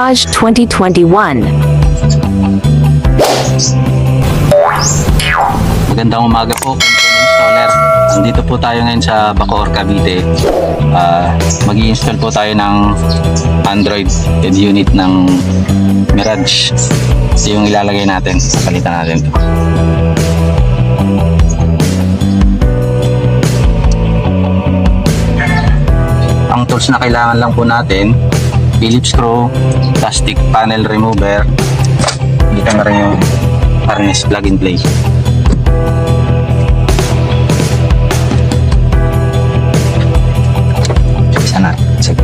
Mirage 2021. Magandang umaga po, Kenken installer. Nandito po tayo ngayon sa Bacoor, Cavite. Mag-i-install po tayo ng Android unit ng Mirage. Ito yung ilalagay natin. Palitan natin ito. Ang tools na kailangan lang po natin, Phillips screw, plastic panel remover, dito na rin yung harness plug and play. Isa na. Sige.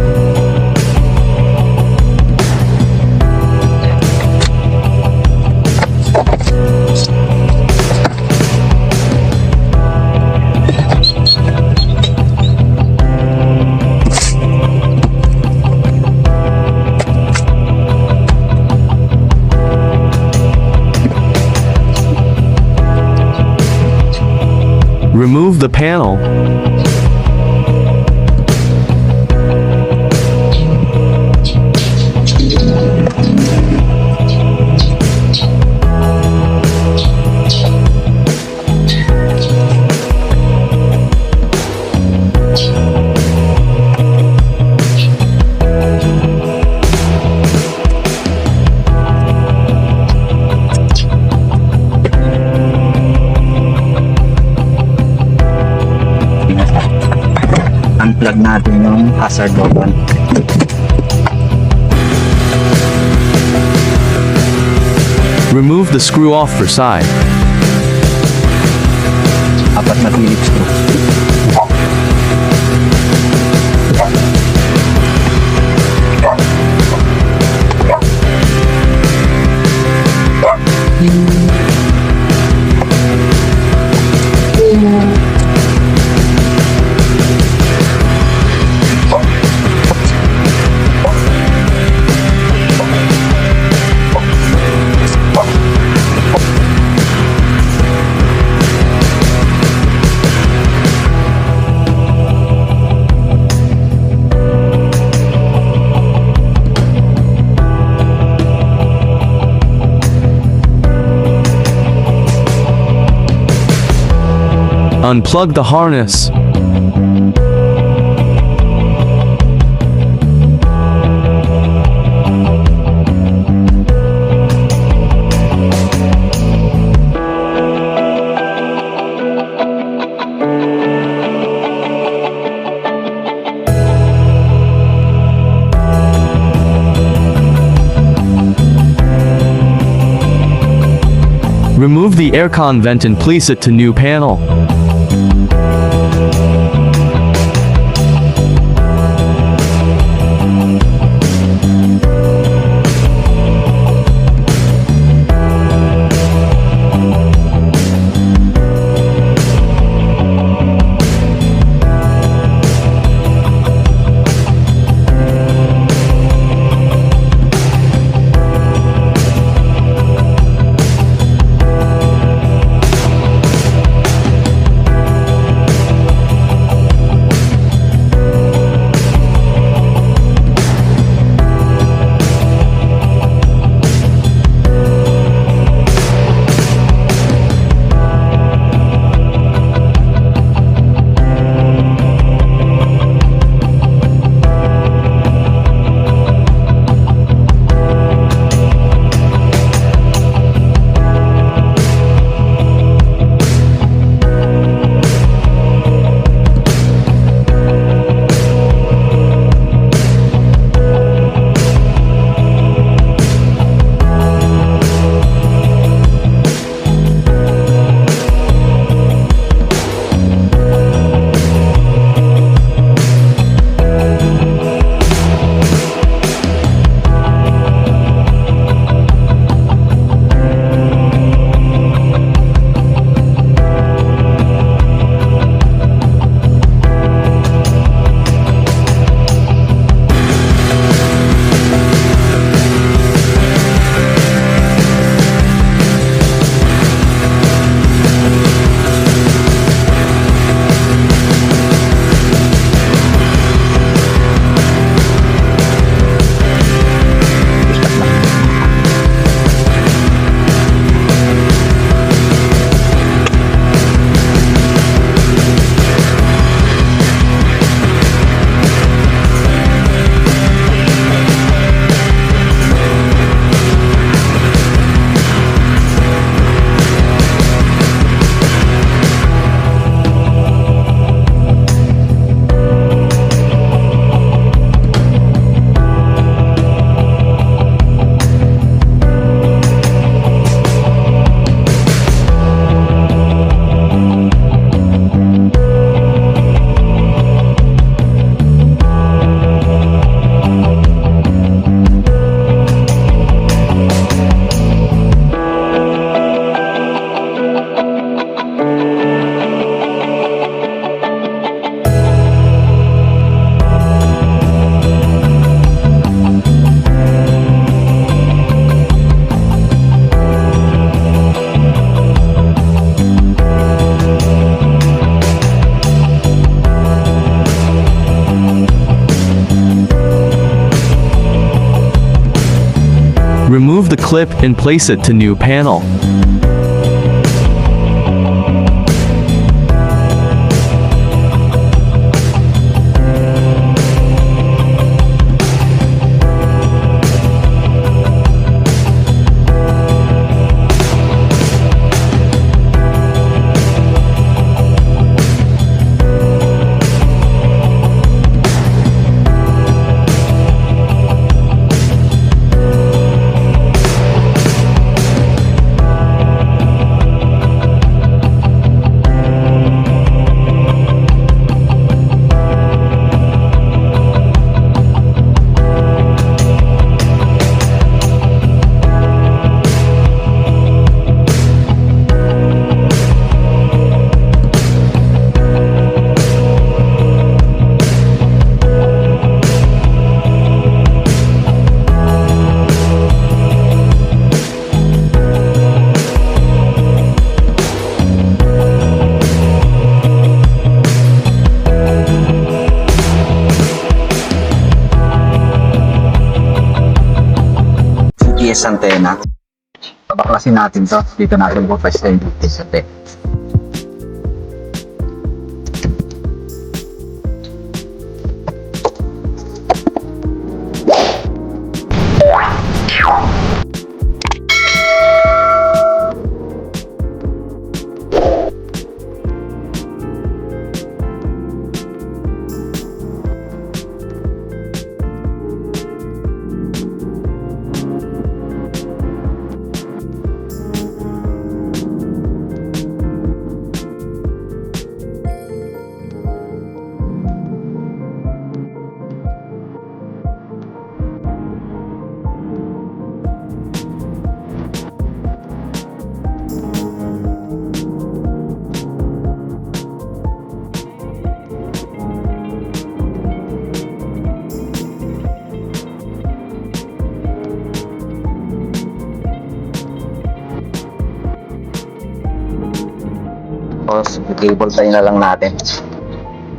Remove the panel. Unplug natin yung hazard button. Remove the screw off for side. Apat na Phillips screw. Unplug the harness. Remove the aircon vent and place it to new panel. clip and place it to new panel. GPS antenna. Pabaklasin natin to. Dito natin po pwesta yung GPS antenna. Tapos, i-cable tie na lang natin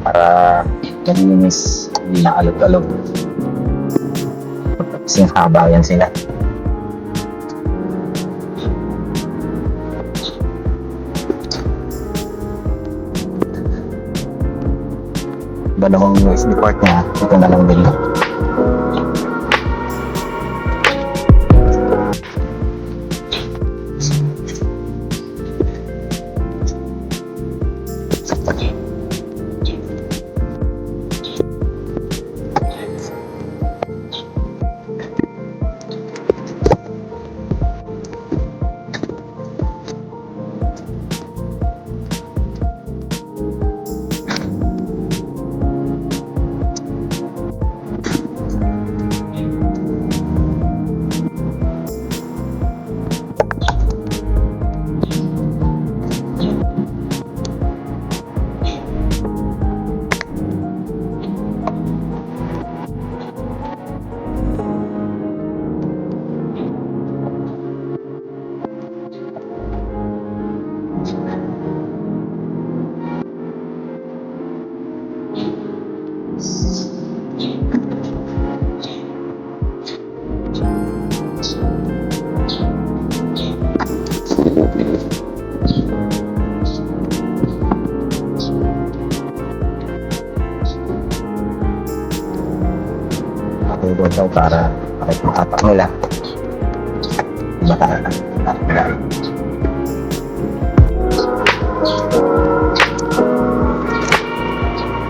para malinis, hindi na alog-alog. Kasing haba yan sila. Dalawang USB port niya, ito na lang din. Doon daw para makitatak nila baka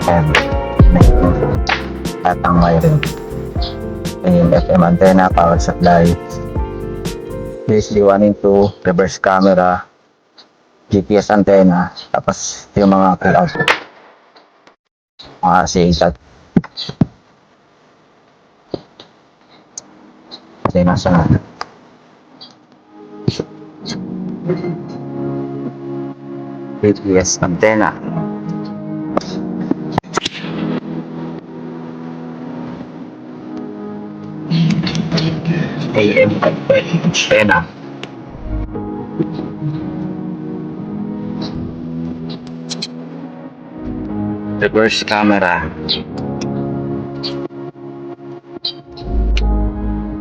and at ang wiring yung FM antenna, power supply, USB 1 and 2, reverse camera, GPS antenna, tapos yung mga pull out mga RCA nasa GPS antenna. AM antenna. Reverse camera.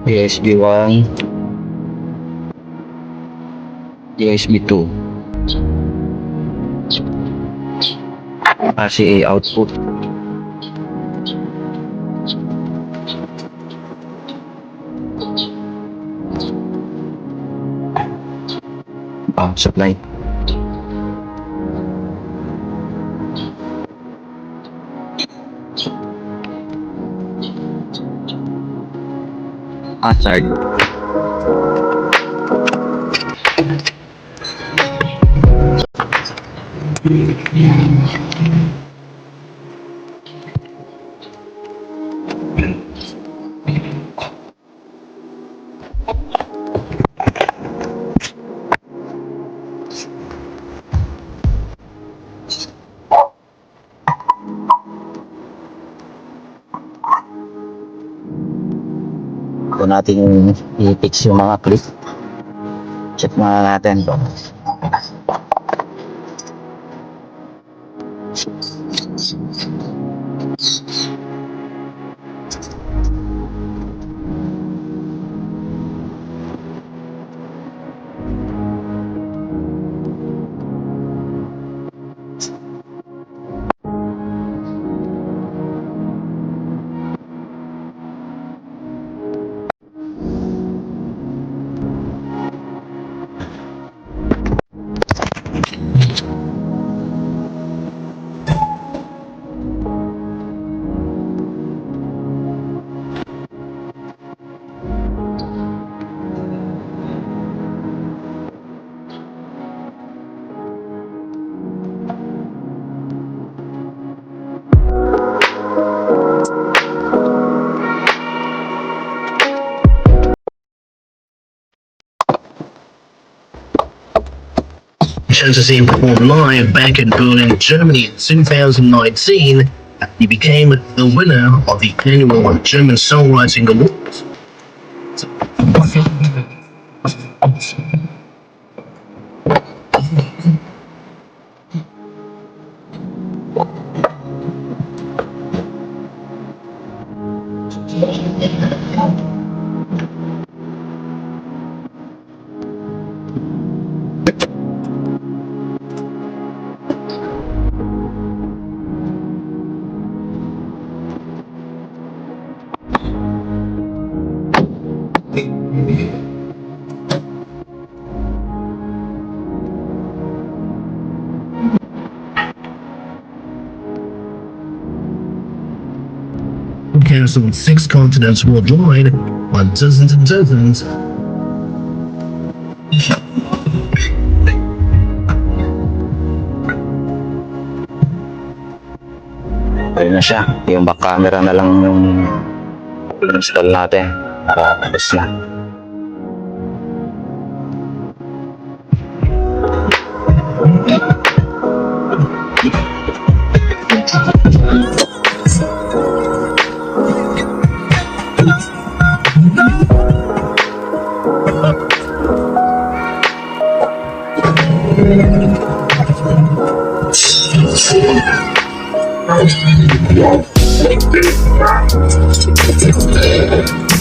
USB 1 USB 2. RCA output. Power supply. Hazard. Ito natin i-fix yung mga clip. Check muna natin to. Fantasy performed live back in Berlin, Germany in 2019. He became the winner of the annual German Songwriting Awards. Broadcast on 6 continents worldwide on dozens and dozens. Ayun na siya. Yung back camera na lang yung install natin. Para tapos na.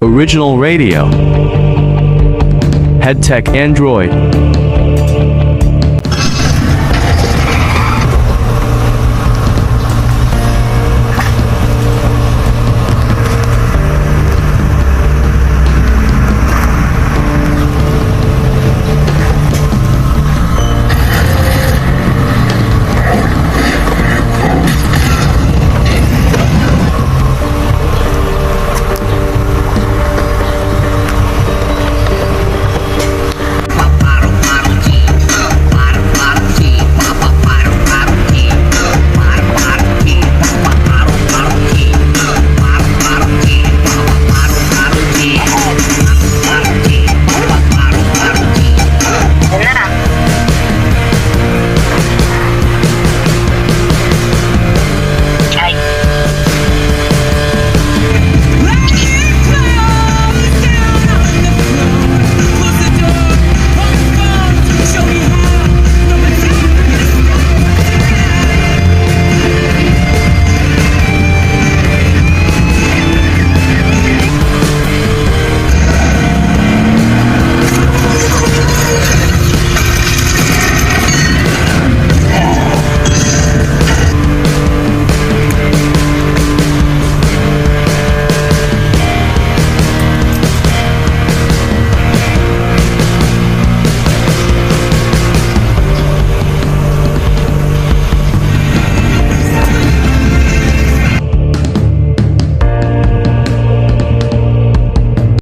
Original radio. HeadTech Android.